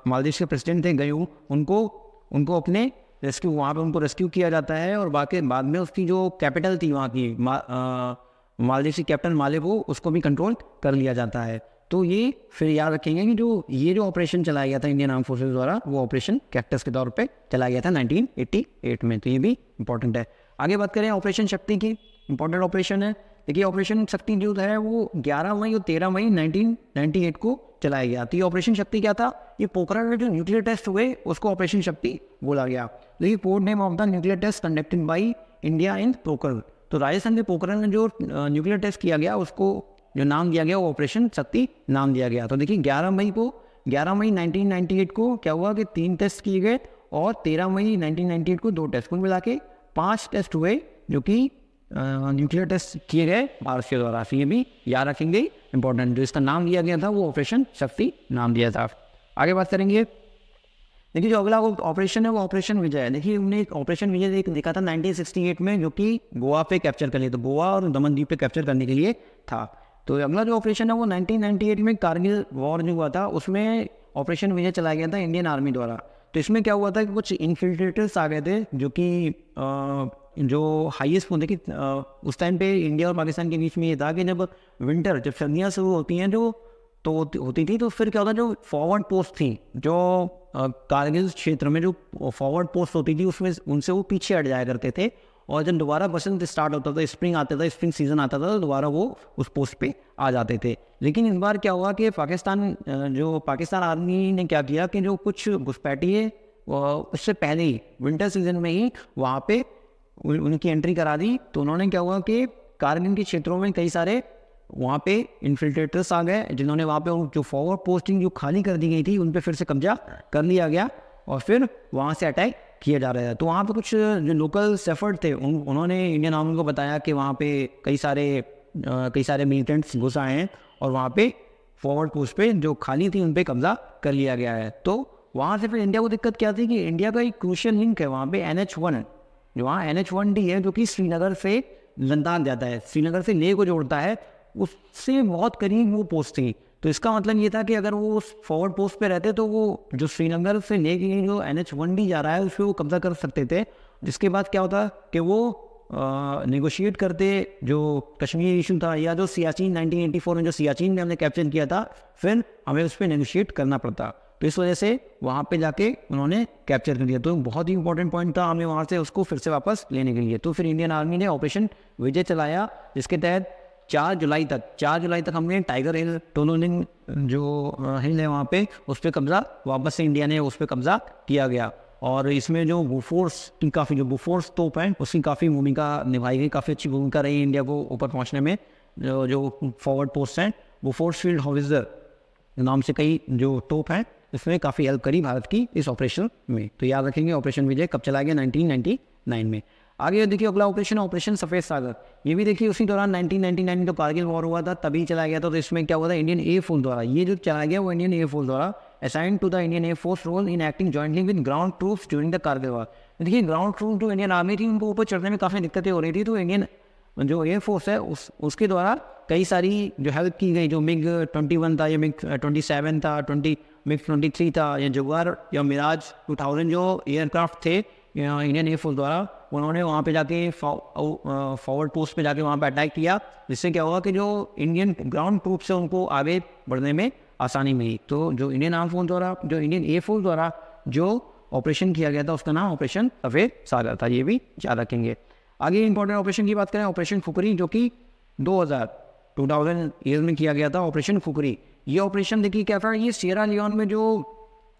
मालदीव के प्रेसिडेंट थे गयूम, उनको अपने रेस्क्यू, वहाँ पे उनको रेस्क्यू किया जाता है। और बाकी बाद में उसकी जो कैपिटल थी वहाँ की मालदीव की कैपिटल मालेबो, उसको भी कंट्रोल कर लिया जाता है। तो ये फिर याद रखेंगे कि जो ऑपरेशन चलाया गया था इंडियन आर्म फोर्सेज द्वारा, वो ऑपरेशन कैक्टस के तौर पे चलाया गया था 1988 में। तो ये भी इंपॉर्टेंट है। आगे बात करें ऑपरेशन शक्ति की, इंपॉर्टेंट ऑपरेशन है। देखिए ऑपरेशन शक्ति जो है वो 11 मई और 13 मई 1998 को चलाया गया। तो ये ऑपरेशन शक्ति क्या था, ये पोखरण में जो न्यूक्लियर टेस्ट हुए उसको ऑपरेशन शक्ति बोला गया। देखिए code name of the nuclear test conducted by India in Pokhran. तो राजस्थान के पोखरण में जो न्यूक्लियर टेस्ट किया गया, उसको जो नाम दिया गया वो ऑपरेशन शक्ति नाम दिया गया। तो देखिए 11 मई 1998 को क्या हुआ कि 3 टेस्ट किए गए, और 13 मई 1998 को 2 टेस्ट, कुल मिला के 5 टेस्ट हुए जो कि न्यूक्लियर टेस्ट किए गए भारत के द्वारा। तो ये भी याद रखेंगे, इंपॉर्टेंट। जो इसका नाम दिया गया था वो ऑपरेशन शक्ति नाम दिया था। आगे बात करेंगे, देखिए जो अगला ऑपरेशन है वो ऑपरेशन विजय है। देखिए हमने एक ऑपरेशन विजय देखा था 1968 में, जो कि गोवा पे कैप्चर करने, तो गोवा और दमन द्वीप पे कैप्चर करने के लिए था। तो अगला जो ऑपरेशन है वो 1998 में कारगिल वॉर जो हुआ था, उसमें ऑपरेशन विजय चलाया गया था इंडियन आर्मी द्वारा। तो इसमें क्या हुआ था कि कुछ इन्फिल्ट्रेटर्स आ गए थे, जो कि जो हाईएस्ट होने की उस टाइम पे इंडिया और पाकिस्तान के बीच में ये था कि जब सर्दियाँ शुरू होती हैं तो होती थी, तो फिर क्या होता, जो फॉरवर्ड पोस्ट थी, जो कारगिल क्षेत्र में जो फॉरवर्ड पोस्ट होती थी, उसमें उनसे वो पीछे हट जाया करते थे। और जब दोबारा बसंत स्टार्ट होता था, स्प्रिंग आता था, स्प्रिंग सीजन आता था, तो दोबारा वो उस पोस्ट पे आ जाते थे। लेकिन इस बार क्या हुआ कि पाकिस्तान आर्मी ने क्या किया कि जो कुछ घुसपैठिए उससे पहले ही विंटर सीजन में ही वहाँ पे उनकी एंट्री करा दी। तो उन्होंने क्या हुआ कि कारगिल के क्षेत्रों में कई सारे वहाँ पे इन्फिल्ट्रेटर्स आ गए, जिन्होंने वहाँ पे जो फॉरवर्ड पोस्टिंग जो खाली कर दी गई थी उन पे फिर से कब्जा कर लिया गया और फिर वहाँ से अटैक किया जा रहा था। तो वहाँ पे कुछ जो लोकल सेफर्ड थे उन्होंने इंडियन आर्मी को बताया कि वहाँ पे कई सारे मिलिटेंट्स घुस आए हैं और वहाँ पे फॉरवर्ड पोस्ट पे जो खाली थी उन पे कब्जा कर लिया गया है। तो वहाँ से फिर इंडिया को दिक्कत क्या थी कि इंडिया का एक क्रूशियल लिंक है वहाँ पे NH1, जो वहाँ NH1D है, जो कि श्रीनगर से लद्दाख जाता है, श्रीनगर से लेह को जोड़ता है, उससे बहुत करीब वो पोस्ट थी। तो इसका मतलब ये था कि अगर वो उस फॉरवर्ड पोस्ट पे रहते तो वो जो श्रीनगर से लेह के लिए जो NH1D जा रहा है उस पर वो कब्जा कर सकते थे। जिसके बाद क्या होता कि वो नेगोशिएट करते जो कश्मीर इशू था या जो सियाचिन 1984 में जो सियाचिन में हमने कैप्चर किया था, फिर हमें उस पर नेगोशिएट करना पड़ता। तो इस वजह से वहाँ पे जाके उन्होंने कैप्चर कर लिया। तो बहुत ही इंपॉर्टेंट पॉइंट था हमें वहाँ से उसको फिर से वापस लेने के लिए। तो फिर इंडियन आर्मी ने ऑपरेशन विजय चलाया, जिसके तहत 4 जुलाई तक हमने टाइगर हिल, टोलोलिंग जो हिल है वहाँ पे उस पर कब्जा वापस से इंडिया ने उस पर कब्जा किया गया। और इसमें जो बोफोर्स की जो बोफोर्स तोप हैं उसकी काफ़ी भूमिका निभाई गई, काफ़ी अच्छी भूमिका रही इंडिया को ऊपर पहुँचने में। जो फॉरवर्ड पोस्ट हैं बोफोर्स फील्ड हॉविज़र नाम से कई जो तोप हैं, इसमें काफ़ी हेल्प करी भारत की इस ऑपरेशन में। तो याद रखेंगे ऑपरेशन विजय कब चला गया, 1999 में। आगे देखिए अगला ऑपरेशन ऑपरेशन सफ़ेद सागर। ये भी देखिए उसी दौरान 1999 में जो कारगिल वॉर हुआ था तभी चला गया था। तो इसमें क्या हुआ था, इंडियन एयरफोर्स द्वारा ये जो चला गया वो इंडियन एयरफोर्स द्वारा assign to the Indian air force role in acting jointly with ground troops during the Kargil war. देखिए ग्राउंड ट्रूप जो इंडियन आर्मी थी उनको ऊपर चढ़ने में काफ़ी दिक्कतें हो रही थी, तो इंडियन जो एयरफोर्स है उसके द्वारा कई सारी जो हेल्प की गई, जो मिग 21 था या मिग 27 था, मिग 23 था या जगुआर या मिराज 2000 जो एयरक्राफ्ट थे इंडियन एयरफोर्स द्वारा, उन्होंने वहाँ पे जाके फॉरवर्ड पोस्ट पे जाके वहाँ पे अटैक किया, जिससे क्या हुआ कि जो इंडियन ग्राउंड ट्रूप्स है उनको आगे बढ़ने में आसानी मिली। तो जो इंडियन एयरफोर्स द्वारा जो ऑपरेशन किया गया था उसका नाम ऑपरेशन सफ़ेद सागर था, ये भी याद रखेंगे। आगे इंपॉर्टेंट ऑपरेशन की बात करें, ऑपरेशन खुकरी, जो कि 2000 ईयर में किया गया था ऑपरेशन खुकरी। ये ऑपरेशन देखिए क्या था, ये सियरा लियोन में जो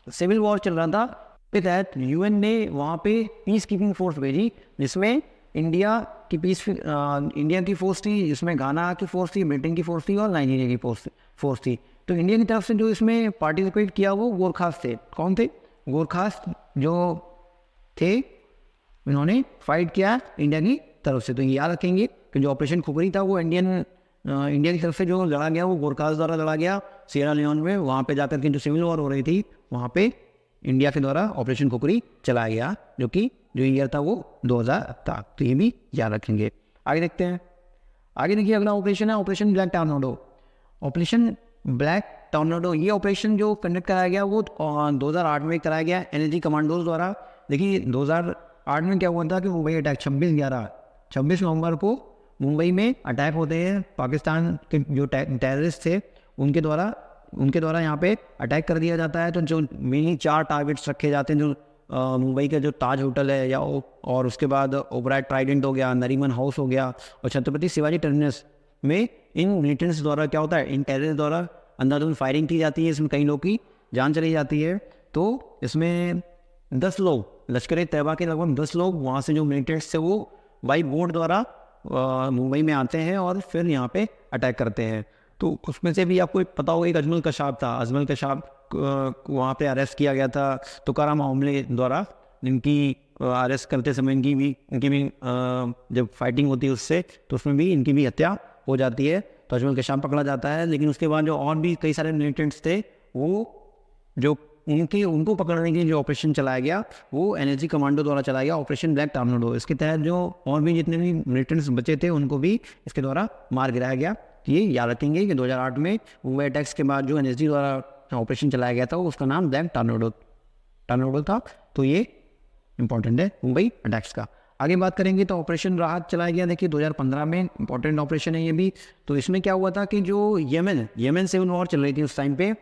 सिविल वॉर चल रहा था के तहत UN ने वहाँ पे पीस कीपिंग फोर्स भेजी, जिसमें इंडिया की फोर्स थी, जिसमें घाना की फोर्स थी, ब्रिटेन की फोर्स थी और नाइजीरिया की फोर्स थी। तो इंडिया की तरफ से जो इसमें पार्टिसिपेट किया वो गोरखास थे। कौन थे? गोरखास जो थे, इन्होंने फाइट किया इंडिया की तरफ से। तो ये याद रखेंगे कि जो ऑपरेशन खुकरी था वो इंडिया की तरफ से जो लड़ा गया वो गोरखास द्वारा लड़ा गया सियरा लियोन में। वहाँ पे जाकर के जो सिविल वॉर हो रही थी वहाँ पे इंडिया के द्वारा ऑपरेशन खुकरी चलाया गया, जो ईयर था वो 2000 था। तो ये भी याद रखेंगे। आगे देखते हैं। आगे देखिए अगला ऑपरेशन है operation black tornado. Operation black tornado ये ऑपरेशन जो कंडक्ट कराया गया वो 2008 में कराया गया NLG कमांडोज द्वारा। देखिए 2008 में क्या हुआ था कि मुंबई अटैक 26 नवंबर को मुंबई में अटैक होते हैं। पाकिस्तान के जो टेररिस्ट थे उनके द्वारा यहाँ पे अटैक कर दिया जाता है। तो जो मेनली 4 टारगेट्स रखे जाते हैं, जो मुंबई का जो ताज होटल है और उसके बाद ओबराय ट्राइडेंट हो गया, नरीमन हाउस हो गया और छत्रपति शिवाजी टर्मिनस में इन मिलिटेंट्स द्वारा क्या होता है, इन टेररिस्ट द्वारा अंधाधुंध फायरिंग की जाती है। इसमें कई लोग की जान चली जाती है। तो इसमें 10 लोग, लश्कर तैयबा के लगभग 10 लोग वहाँ से जो मिलिटेंट्स थे वो बाई बोट द्वारा मुंबई में आते हैं और फिर यहाँ पे अटैक करते हैं। तो उसमें से भी आपको पता होगा एक अजमल कशाब था। अजमल कशाब वहाँ पे अरेस्ट किया गया था तुकाराम मामले द्वारा। इनकी अरेस्ट करते समय इनकी भी जब फाइटिंग होती है उससे, तो उसमें भी इनकी भी हत्या हो जाती है। तो अजमल कशाब पकड़ा जाता है। लेकिन उसके बाद जो और भी कई सारे मिलिटेंट्स थे वो जो उनको पकड़ने के लिए जो ऑपरेशन चलाया गया वो NLG कमांडो द्वारा चलाया गया ऑपरेशन ब्लैक टॉर्नेडो। इसके तहत जो और भी जितने भी मिलिटेंट्स बचे थे उनको भी इसके द्वारा मार गिराया गया। ये याद रखेंगे कि 2008 में मुंबई अटैक्स के बाद जो NLG द्वारा ऑपरेशन चलाया गया था उसका नाम ब्लैक टॉर्नेडो था। तो ये इंपॉर्टेंट है मुंबई अटैक्स का। आगे बात करेंगे तो ऑपरेशन राहत चलाया गया। देखिए 2015 में इंपॉर्टेंट ऑपरेशन है ये भी। तो इसमें क्या हुआ था कि जो यमन सिविल वॉर चल रही थी उस टाइम पे,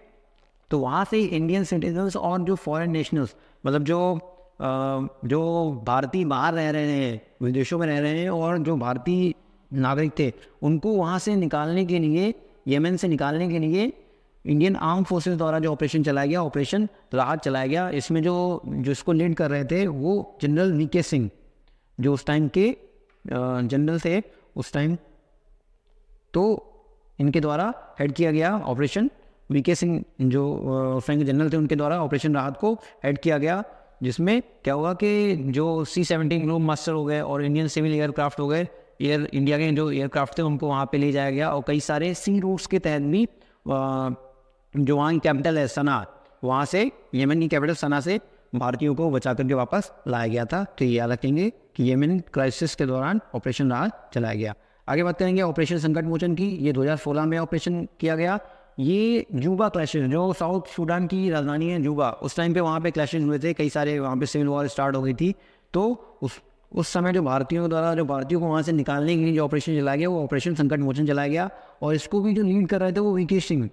तो वहाँ से इंडियन सिटीजन्स और जो फॉरेन नेशनल्स, मतलब जो भारतीय बाहर रह रहे हैं, विदेशों में रह रहे हैं और जो भारतीय नागरिक थे, उनको वहाँ से निकालने के लिए, यमन से निकालने के लिए इंडियन आर्म फोर्सेस द्वारा जो ऑपरेशन चलाया गया, ऑपरेशन राहत चलाया गया। इसमें जो इसको लीड कर रहे थे वो जनरल VK सिंह, जो उस टाइम के जनरल थे उस टाइम, तो इनके द्वारा हेड किया गया ऑपरेशन। वीके सिंह जो उस टाइम के जनरल थे उनके द्वारा ऑपरेशन राहत को हेड किया गया, जिसमें क्या हुआ कि जो C-17 ग्लोब मास्टर हो गए और इंडियन सिविल एयरक्राफ्ट हो गए, इंडिया के जो एयरक्राफ्ट थे उनको वहाँ पे ले जाया गया, और कई सारे सी रूट्स के तहत भी जो वहाँ की कैपिटल है सना, वहाँ से येमन की कैपिटल सना से भारतीयों को बचा करके वापस लाया गया था। तो ये याद रखेंगे कि येमन क्राइसिस के दौरान ऑपरेशन राहत चलाया गया। आगे बात करेंगे ऑपरेशन संकट मोचन की। ये 2016 में ऑपरेशन किया गया। ये जूबा क्लैशेज, जो साउथ सूडान की राजधानी है जूबा, उस टाइम पे वहाँ पे क्लैशेज हुए थे, कई सारे वहाँ पे सिविल वॉर स्टार्ट हो गई थी। तो उस समय जो भारतीयों द्वारा जो भारतीयों को वहाँ से निकालने के लिए जो ऑपरेशन चलाया गया वो ऑपरेशन संकट मोचन चलाया गया, और इसको भी जो लीड कर रहे थे वो वीके सिंह,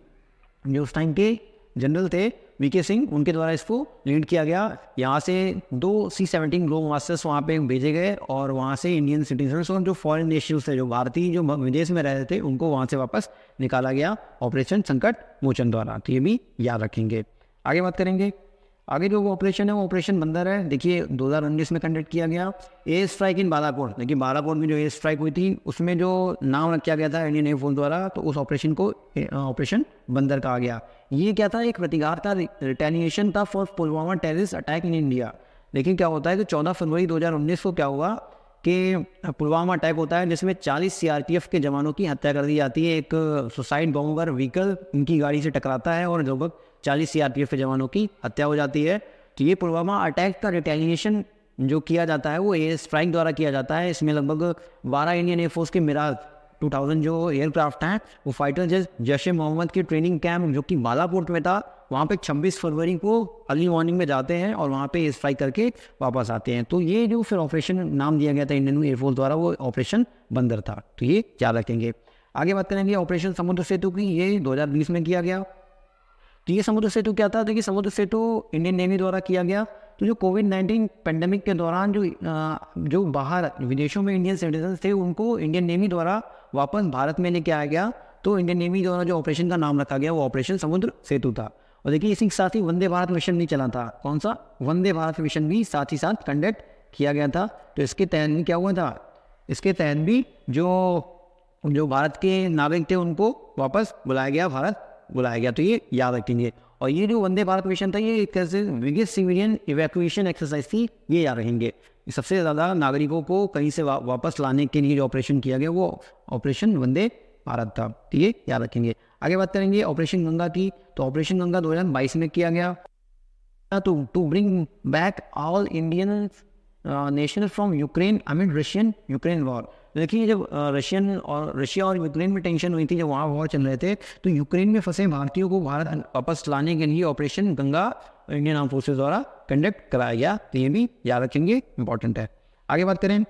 जो उस टाइम के जनरल थे वीके सिंह, उनके द्वारा इसको लीड किया गया। यहाँ से 2 C-17 ग्लोब मास्टर्स वहाँ पे भेजे गए, और वहाँ से इंडियन सिटीजन्स और जो फॉरेन नेशनल्स थे, जो भारतीय जो विदेश में रहते थे, उनको वहाँ से वापस निकाला गया ऑपरेशन संकट मोचन द्वारा। तो ये भी याद रखेंगे। आगे बात करेंगे, आगे जो वो ऑपरेशन है वो ऑपरेशन बंदर है। देखिए 2019 में कंडक्ट किया गया। एयर स्ट्राइक इन बालाकोट, देखिए बालाकोट में जो एयर स्ट्राइक हुई थी उसमें जो नाम रखा गया था इंडियन एयरफोर्स द्वारा, तो उस ऑपरेशन को ऑपरेशन बंदर कहा गया। ये क्या था, एक प्रतिकार था, रिटेलिएशन था for Pulwama terrorist attack in India. लेकिन क्या होता है कि 14 फरवरी 2019 को क्या हुआ कि पुलवामा अटैक होता है, जिसमें 40 CRPF के जवानों की हत्या कर दी जाती है। एक सुसाइड बॉम्बर व्हीकल इनकी गाड़ी से टकराता है और लगभग 40 CRPF के जवानों की हत्या हो जाती है। तो ये पुलवामा अटैक का रिटेलिएशन जो किया जाता है वो एयर स्ट्राइक द्वारा किया जाता है। इसमें लगभग 12 इंडियन एयरफोर्स के मिराज 2000 जो एयरक्राफ्ट हैं वो फाइटर जैश ए मोहम्मद की ट्रेनिंग कैंप जो कि बालाकोट में था, वहाँ पे 26 फरवरी को अर्ली मॉर्निंग में जाते हैं और वहाँ पे स्ट्राइक करके वापस आते हैं। तो ये जो फिर ऑपरेशन नाम दिया गया था इंडियन एयरफोर्स द्वारा, वो ऑपरेशन बंदर था। तो ये याद रखेंगे। आगे बात करेंगे ऑपरेशन समुद्र सेतु की। ये 2020 में किया गया। तो ये समुद्र सेतु क्या था, देखिए समुद्र सेतु इंडियन नेवी द्वारा किया गया। तो जो कोविड-19 पेंडेमिक के दौरान जो बाहर विदेशों में इंडियन सिटीजन थे उनको इंडियन नेवी द्वारा वापस भारत में लेके आया गया। तो इंडियन नेवी द्वारा जो ऑपरेशन का नाम रखा गया वो ऑपरेशन समुद्र सेतु था। और देखिए इसी के साथ ही वंदे भारत मिशन भी चला था। कौन सा, वंदे भारत मिशन भी साथ ही साथ कंडक्ट किया गया था। तो इसके तहत भी क्या हुआ था, इसके तहत भी जो भारत के नागरिक थे उनको वापस बुलाया गया। तो ये याद रखेंगे। और ये जो वंदे भारत मिशन था ये एक तरह से बिगेस्ट सिविलियन इवैक्यूएशन एक्सरसाइज थी, ये याद रखेंगे। सबसे ज़्यादा नागरिकों को कहीं से वापस लाने के लिए जो ऑपरेशन किया गया वो ऑपरेशन वंदे भारत था। तो ये याद रखेंगे। आगे बात करेंगे ऑपरेशन गंगा की। तो ऑपरेशन गंगा 2022 में किया गया to bring back all Indian national from Ukraine amid Russian Ukraine war. देखिए जब रशिया और यूक्रेन में टेंशन हुई थी, जब वहाँ वॉर चल रहे थे, तो यूक्रेन में फंसे भारतीयों को भारत वापस लाने के लिए operation Ganga Indian arm forces द्वारा कंडक्ट कराया गया। तो ये भी याद रखेंगे, इंपॉर्टेंट है। आगे बात करें,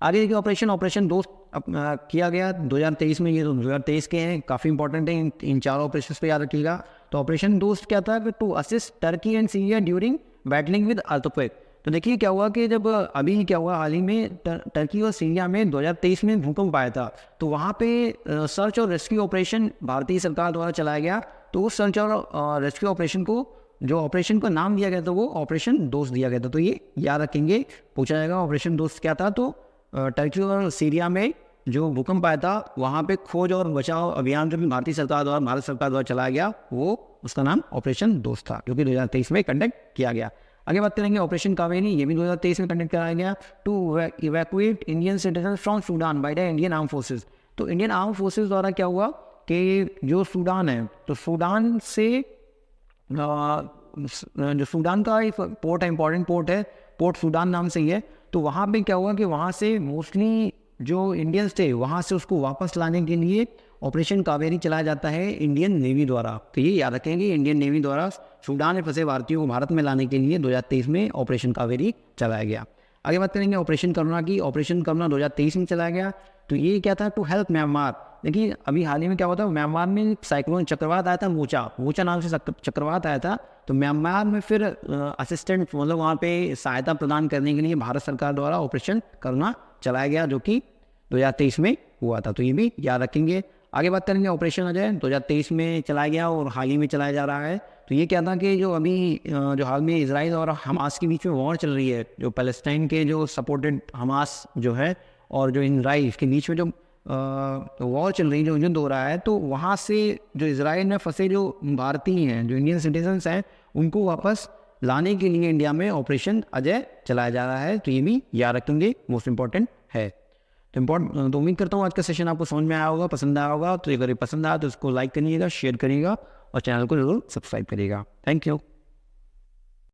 आगे देखिए ऑपरेशन दोस्त किया गया 2023 में। ये 2023 के हैं, काफ़ी इंपॉर्टेंट है, इन चारों ऑपरेशन पे याद रखिएगा। तो ऑपरेशन दोस्त क्या था, to assist Turkey and Syria during battling with earthquake. तो देखिए क्या हुआ कि जब अभी क्या हुआ हाल ही में टर्की और सीरिया में 2023 में भूकंप आया था, तो वहाँ पे सर्च और रेस्क्यू ऑपरेशन भारतीय सरकार द्वारा चलाया गया। तो उस सर्च और रेस्क्यू ऑपरेशन को जो ऑपरेशन का नाम दिया गया था वो ऑपरेशन दोस्त दिया गया था। तो ये याद रखेंगे, पूछा जाएगा ऑपरेशन दोस्त क्या था। तो टर्की और सीरिया में जो भूकंप आया था वहाँ पे खोज और बचाव अभियान जो भी भारत सरकार द्वारा चलाया गया वो उसका नाम ऑपरेशन दोस्त था, जो कि 2023 में कंडक्ट किया गया। आगे बात करेंगे ऑपरेशन कावेरी। ये भी 2023 में कंडक्ट कराया गया to evacuate Indian citizen from Sudan by the Indian arm forces. तो इंडियन आर्म फोर्सेज द्वारा क्या हुआ कि जो सूडान है, तो सूडान से जो सूडान का एक पोर्ट है, इंपॉर्टेंट पोर्ट है, पोर्ट सूडान नाम से ही है। तो वहाँ पे क्या हुआ कि वहाँ से मोस्टली जो इंडियंस थे वहाँ से उसको वापस लाने के लिए ऑपरेशन कावेरी चलाया जाता है इंडियन नेवी द्वारा। तो ये याद रखेंगे, इंडियन नेवी द्वारा सूडान में फंसे भारतीयों को भारत में लाने के लिए 2023 में ऑपरेशन कावेरी चलाया गया। आगे बात करेंगे ऑपरेशन करुणा की। ऑपरेशन करुणा 2023 में चलाया गया। तो ये क्या था, टू हेल्प म्यांमार। देखिए अभी हाल ही में क्या हुआ था, म्यांमार में साइक्लोन चक्रवात आया था, मोचा नाम से चक्रवात आया था। तो म्यांमार में फिर असिस्टेंट मतलब वहाँ पे सहायता प्रदान करने के लिए भारत सरकार द्वारा ऑपरेशन करुणा चलाया गया, जो कि 2023 में हुआ था। तो ये भी याद रखेंगे। आगे बात करेंगे ऑपरेशन अजय 2023 में चलाया गया और हाल ही में चलाया जा रहा है। तो ये क्या था कि जो अभी जो हाल में इजराइल और हमास के बीच में वॉर चल रही है, जो पैलेस्टाइन के जो सपोर्टेड हमास जो है और जो इजराइल के बीच में जो वॉर चल रही है, जो युद्ध हो रहा है, तो वहाँ से जो इजराइल में फंसे जो भारतीय हैं, जो इंडियन सिटीजन्स हैं, उनको वापस लाने के लिए इंडिया में ऑपरेशन अजय चलाया जा रहा है। तो ये भी याद रखेंगे, मोस्ट इंपॉर्टेंट है। तो उम्मीद करता हूँ आज का सेशन आपको समझ में आया होगा, पसंद आया होगा। तो अगर ये पसंद आया तो इसको लाइक करिएगा, शेयर करिएगा और चैनल को जरूर सब्सक्राइब करिएगा। Thank you.